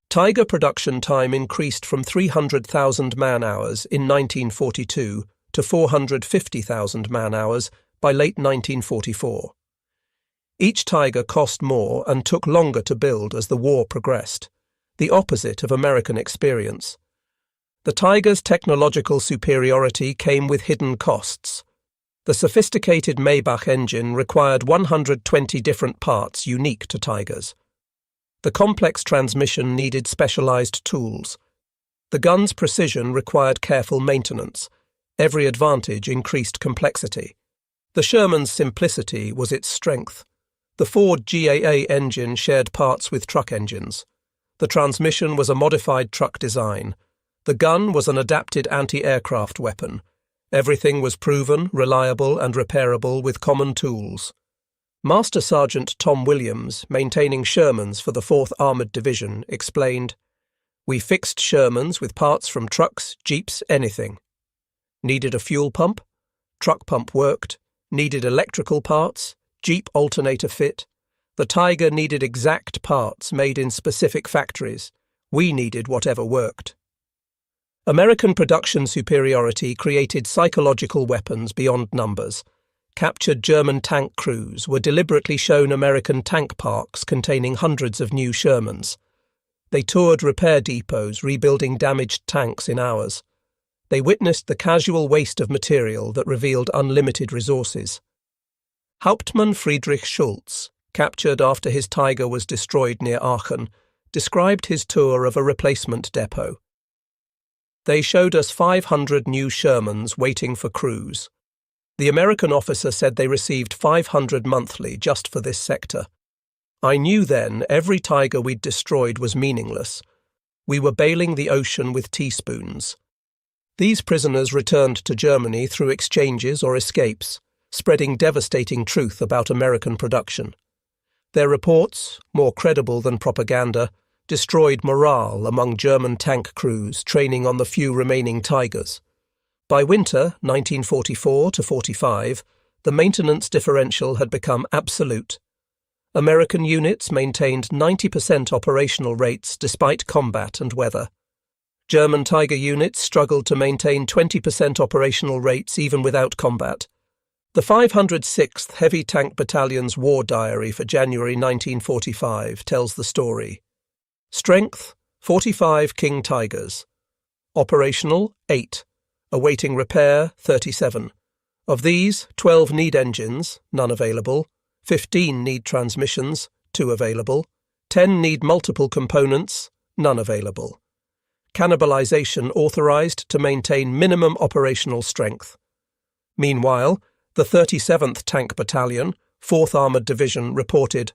Tiger production time increased from 300,000 man-hours in 1942 to 450,000 man-hours by late 1944. Each Tiger cost more and took longer to build as the war progressed, the opposite of American experience. The Tiger's technological superiority came with hidden costs. The sophisticated Maybach engine required 120 different parts unique to Tigers. The complex transmission needed specialized tools. The gun's precision required careful maintenance. Every advantage increased complexity. The Sherman's simplicity was its strength. The Ford GAA engine shared parts with truck engines. The transmission was a modified truck design. The gun was an adapted anti-aircraft weapon. Everything was proven, reliable, and repairable with common tools. Master Sergeant Tom Williams, maintaining Shermans for the 4th Armoured Division, explained, "We fixed Shermans with parts from trucks, jeeps, anything. Needed a fuel pump? Truck pump worked. Needed electrical parts? Jeep alternator fit. The Tiger needed exact parts made in specific factories. We needed whatever worked." American production superiority created psychological weapons beyond numbers. Captured German tank crews were deliberately shown American tank parks containing hundreds of new Shermans. They toured repair depots rebuilding damaged tanks in hours. They witnessed the casual waste of material that revealed unlimited resources. Hauptmann Friedrich Schulz, captured after his Tiger was destroyed near Aachen, described his tour of a replacement depot. "They showed us 500 new Shermans waiting for crews. The American officer said they received 500 monthly just for this sector. I knew then every Tiger we'd destroyed was meaningless. We were bailing the ocean with teaspoons." These prisoners returned to Germany through exchanges or escapes, spreading devastating truth about American production. Their reports, more credible than propaganda, destroyed morale among German tank crews training on the few remaining Tigers. By winter 1944-45, the maintenance differential had become absolute. American units maintained 90% operational rates despite combat and weather. German Tiger units struggled to maintain 20% operational rates even without combat. The 506th Heavy Tank Battalion's war diary for January 1945 tells the story. Strength, 45 King Tigers. Operational, 8. Awaiting repair, 37. Of these, 12 need engines, none available. 15 need transmissions, 2 available. 10 need multiple components, none available. Cannibalization authorized to maintain minimum operational strength. Meanwhile, the 37th Tank Battalion, 4th Armoured Division reported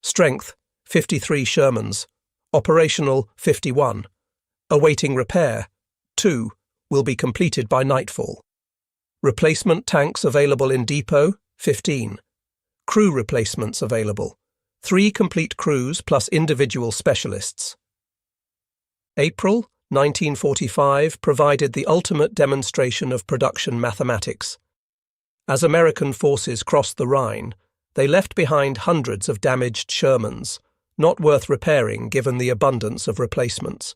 strength, 53 Shermans. Operational, 51. Awaiting repair, 2, will be completed by nightfall. Replacement tanks available in depot, 15. Crew replacements available, 3 complete crews plus individual specialists. April 1945 provided the ultimate demonstration of production mathematics. As American forces crossed the Rhine, they left behind hundreds of damaged Shermans, not worth repairing given the abundance of replacements.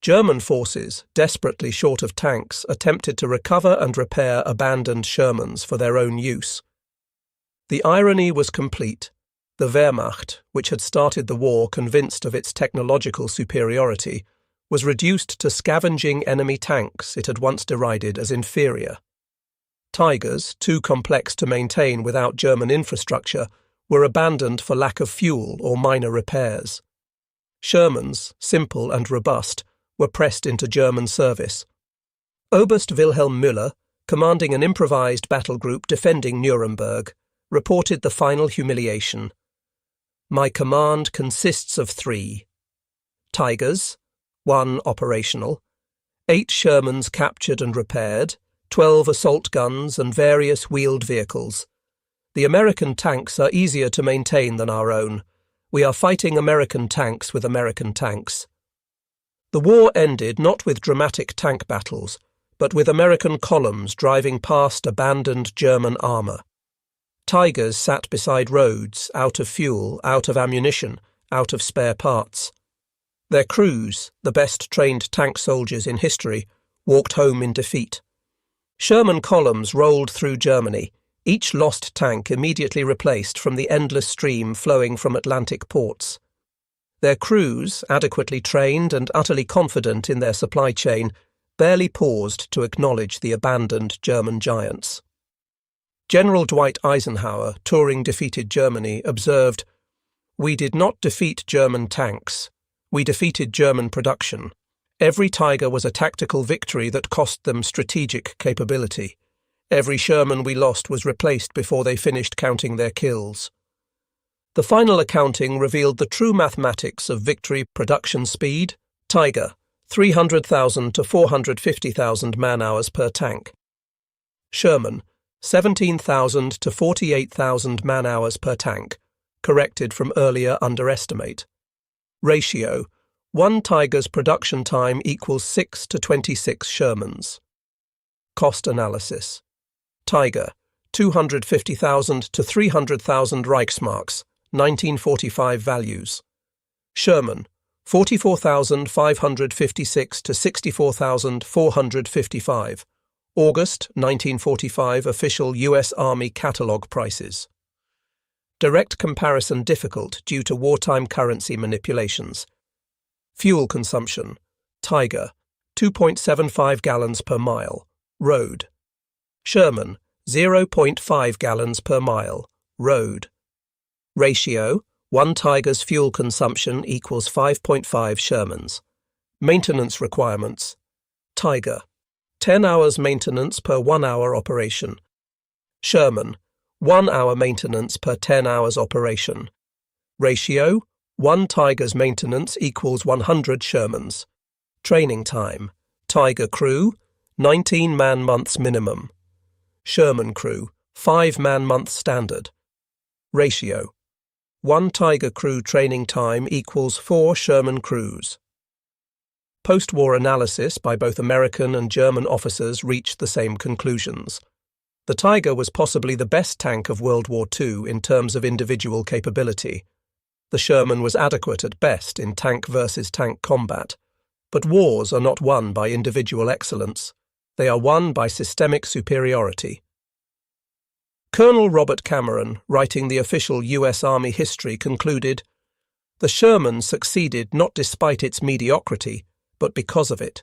German forces, desperately short of tanks, attempted to recover and repair abandoned Shermans for their own use. The irony was complete. The Wehrmacht, which had started the war convinced of its technological superiority, was reduced to scavenging enemy tanks it had once derided as inferior. Tigers, too complex to maintain without German infrastructure, were abandoned for lack of fuel or minor repairs. Shermans, simple and robust, were pressed into German service. Oberst Wilhelm Müller, commanding an improvised battle group defending Nuremberg, reported the final humiliation. "My command consists of 3. Tigers, 1 operational, 8 Shermans captured and repaired, 12 assault guns and various wheeled vehicles. The American tanks are easier to maintain than our own. We are fighting American tanks with American tanks." The war ended not with dramatic tank battles, but with American columns driving past abandoned German armour. Tigers sat beside roads, out of fuel, out of ammunition, out of spare parts. Their crews, the best trained tank soldiers in history, walked home in defeat. Sherman columns rolled through Germany, each lost tank immediately replaced from the endless stream flowing from Atlantic ports. Their crews, adequately trained and utterly confident in their supply chain, barely paused to acknowledge the abandoned German giants. General Dwight Eisenhower, touring defeated Germany, observed, "We did not defeat German tanks. We defeated German production. Every Tiger was a tactical victory that cost them strategic capability. Every Sherman we lost was replaced before they finished counting their kills." The final accounting revealed the true mathematics of victory production speed. Tiger, 300,000 to 450,000 man-hours per tank. Sherman, 17,000 to 48,000 man-hours per tank, corrected from earlier underestimate. Ratio, 1 Tiger's production time equals 6 to 26 Shermans. Cost analysis. Tiger, 250,000 to 300,000 Reichsmarks, 1945 values. Sherman, 44,556 to 64,455. August 1945 official U.S. Army catalogue prices. Direct comparison difficult due to wartime currency manipulations. Fuel consumption. Tiger, 2.75 gallons per mile. Road. Sherman, 0.5 gallons per mile. Road. Ratio, 1 Tiger's fuel consumption equals 5.5 Shermans. Maintenance requirements. Tiger, 10 hours maintenance per 1 hour operation. Sherman, 1 hour maintenance per 10 hours operation. Ratio, 1 Tiger's maintenance equals 100 Shermans. Training time. Tiger crew, 19 man-months minimum. Sherman crew, 5 man-month standard. Ratio, 1 Tiger crew training time equals 4 Sherman crews. Post-war analysis by both American and German officers reached the same conclusions. The Tiger was possibly the best tank of World War II in terms of individual capability. The Sherman was adequate at best in tank versus tank combat. But wars are not won by individual excellence. They are won by systemic superiority. Colonel Robert Cameron, writing the official U.S. Army history, concluded, "The Sherman succeeded not despite its mediocrity, but because of it.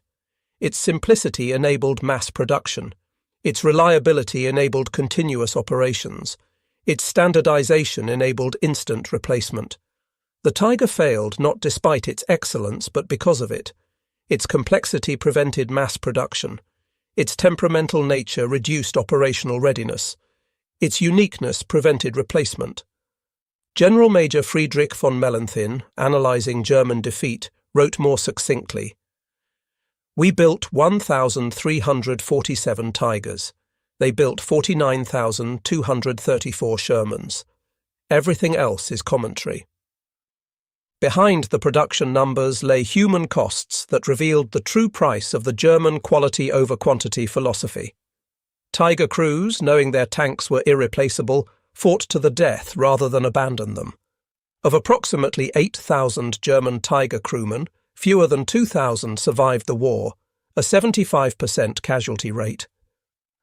Its simplicity enabled mass production. Its reliability enabled continuous operations. Its standardization enabled instant replacement. The Tiger failed not despite its excellence, but because of it. Its complexity prevented mass production. Its temperamental nature reduced operational readiness. Its uniqueness prevented replacement." General Major Friedrich von Mellenthin, analyzing German defeat, wrote more succinctly, "We built 1,347 Tigers. They built 49,234 Shermans. Everything else is commentary." Behind the production numbers lay human costs that revealed the true price of the German quality over quantity philosophy. Tiger crews, knowing their tanks were irreplaceable, fought to the death rather than abandon them. Of approximately 8,000 German Tiger crewmen, fewer than 2,000 survived the war, a 75% casualty rate.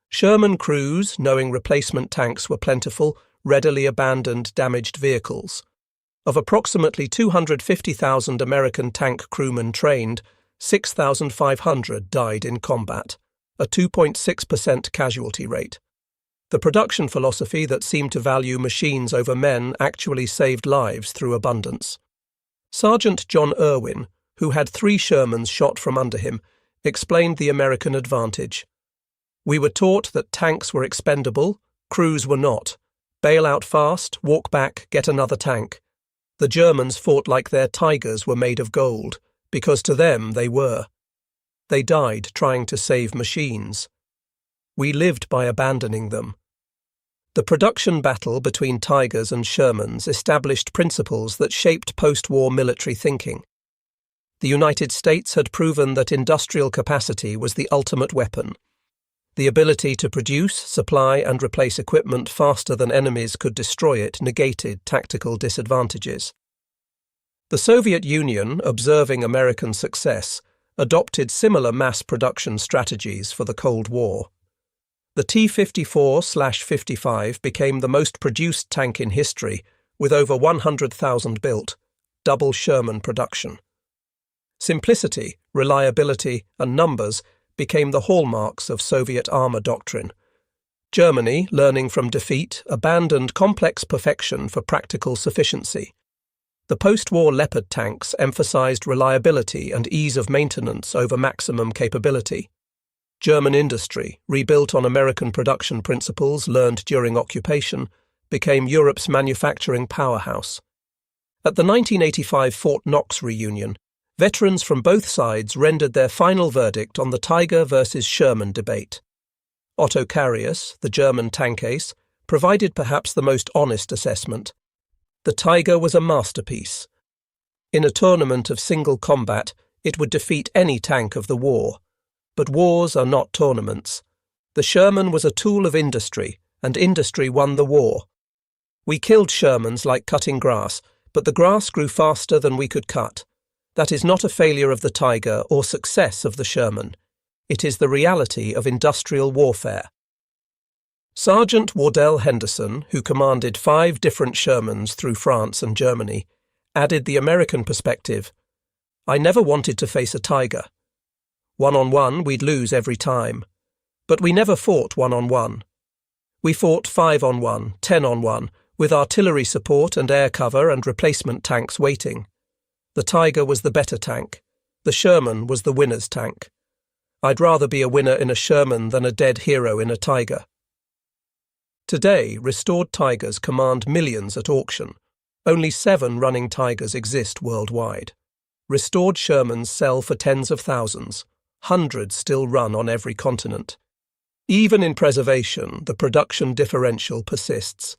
Sherman crews, knowing replacement tanks were plentiful, readily abandoned damaged vehicles. Of approximately 250,000 American tank crewmen trained, 6,500 died in combat, a 2.6% casualty rate. The production philosophy that seemed to value machines over men actually saved lives through abundance. Sergeant John Irwin, who had 3 Shermans shot from under him, explained the American advantage. "We were taught that tanks were expendable, crews were not. Bail out fast, walk back, get another tank. The Germans fought like their Tigers were made of gold, because to them they were. They died trying to save machines. We lived by abandoning them." The production battle between Tigers and Shermans established principles that shaped post-war military thinking. The United States had proven that industrial capacity was the ultimate weapon. The ability to produce, supply, and replace equipment faster than enemies could destroy it negated tactical disadvantages. The Soviet Union, observing American success, adopted similar mass production strategies for the Cold War. The T-54/55 became the most produced tank in history, with over 100,000 built, double Sherman production. Simplicity, reliability, and numbers became the hallmarks of Soviet armor doctrine. Germany, learning from defeat, abandoned complex perfection for practical sufficiency. The post-war Leopard tanks emphasized reliability and ease of maintenance over maximum capability. German industry, rebuilt on American production principles learned during occupation, became Europe's manufacturing powerhouse. At the 1985 Fort Knox reunion, veterans from both sides rendered their final verdict on the Tiger versus Sherman debate. Otto Carius, the German tank ace, provided perhaps the most honest assessment. The Tiger was a masterpiece. In a tournament of single combat, it would defeat any tank of the war. But wars are not tournaments. The Sherman was a tool of industry, and industry won the war. We killed Shermans like cutting grass, but the grass grew faster than we could cut. That is not a failure of the Tiger or success of the Sherman. It is the reality of industrial warfare. Sergeant Wardell Henderson, who commanded 5 different Shermans through France and Germany, added the American perspective. I never wanted to face a Tiger. 1-on-1, we'd lose every time. But we never fought 1-on-1. We fought 5-on-1, 10-on-1, with artillery support and air cover and replacement tanks waiting. The Tiger was the better tank. The Sherman was the winner's tank. I'd rather be a winner in a Sherman than a dead hero in a Tiger. Today, restored Tigers command millions at auction. Only 7 running Tigers exist worldwide. Restored Shermans sell for tens of thousands. Hundreds still run on every continent. Even in preservation, the production differential persists.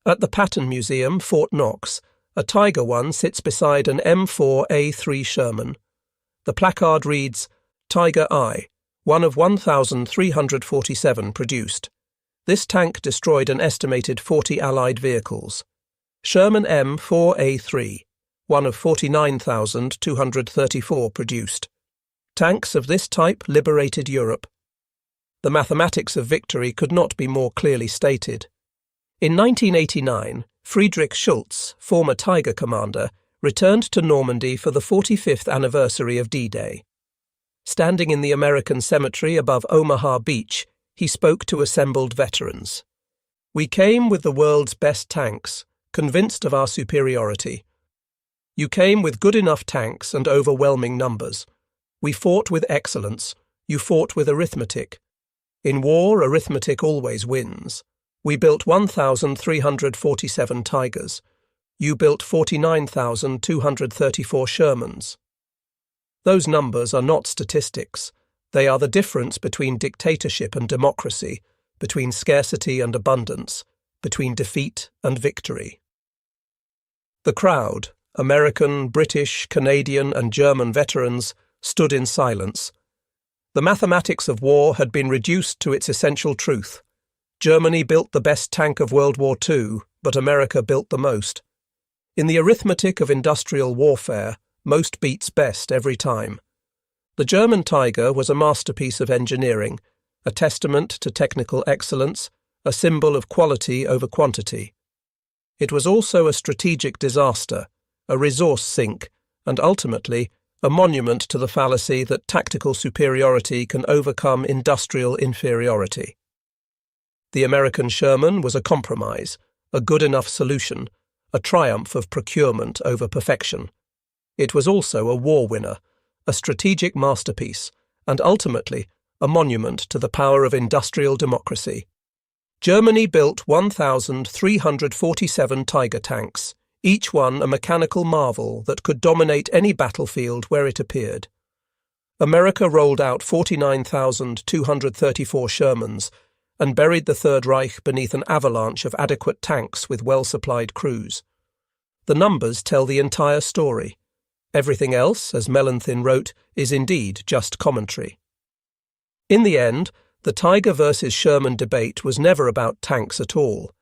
At the Patton Museum, Fort Knox, a Tiger One sits beside an M4A3 Sherman. The placard reads, Tiger I, one of 1,347 produced. This tank destroyed an estimated 40 Allied vehicles. Sherman M4A3, one of 49,234 produced. Tanks of this type liberated Europe. The mathematics of victory could not be more clearly stated. In 1989, Friedrich Schultz, former Tiger commander, returned to Normandy for the 45th anniversary of D-Day. Standing in the American cemetery above Omaha Beach, he spoke to assembled veterans. We came with the world's best tanks, convinced of our superiority. You came with good enough tanks and overwhelming numbers. We fought with excellence. You fought with arithmetic. In war, arithmetic always wins. We built 1,347 Tigers. You built 49,234 Shermans. Those numbers are not statistics. They are the difference between dictatorship and democracy, between scarcity and abundance, between defeat and victory. The crowd, American, British, Canadian, and German veterans, stood in silence. The mathematics of war had been reduced to its essential truth. Germany built the best tank of World War II, but America built the most. In the arithmetic of industrial warfare, most beats best every time. The German Tiger was a masterpiece of engineering, a testament to technical excellence, a symbol of quality over quantity. It was also a strategic disaster, a resource sink, and ultimately a monument to the fallacy that tactical superiority can overcome industrial inferiority. The American Sherman was a compromise, a good enough solution, a triumph of procurement over perfection. It was also a war winner, a strategic masterpiece, and ultimately a monument to the power of industrial democracy. Germany built 1,347 Tiger tanks, each one a mechanical marvel that could dominate any battlefield where it appeared. America rolled out 49,234 Shermans and buried the Third Reich beneath an avalanche of adequate tanks with well-supplied crews. The numbers tell the entire story. Everything else, as Mellenthin wrote, is indeed just commentary. In the end, the Tiger versus Sherman debate was never about tanks at all.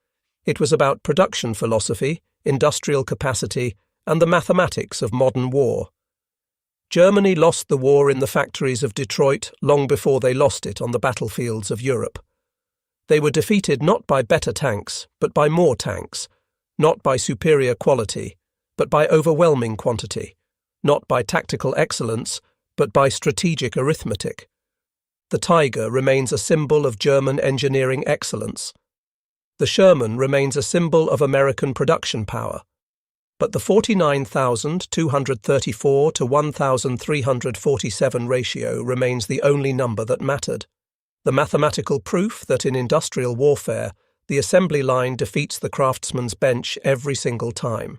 It was about production philosophy, industrial capacity, and the mathematics of modern war. Germany lost the war in the factories of Detroit long before they lost it on the battlefields of Europe. They were defeated not by better tanks, but by more tanks, not by superior quality, but by overwhelming quantity, not by tactical excellence, but by strategic arithmetic. The Tiger remains a symbol of German engineering excellence. The Sherman remains a symbol of American production power. But the 49,234 to 1,347 ratio remains the only number that mattered. The mathematical proof that in industrial warfare, the assembly line defeats the craftsman's bench every single time.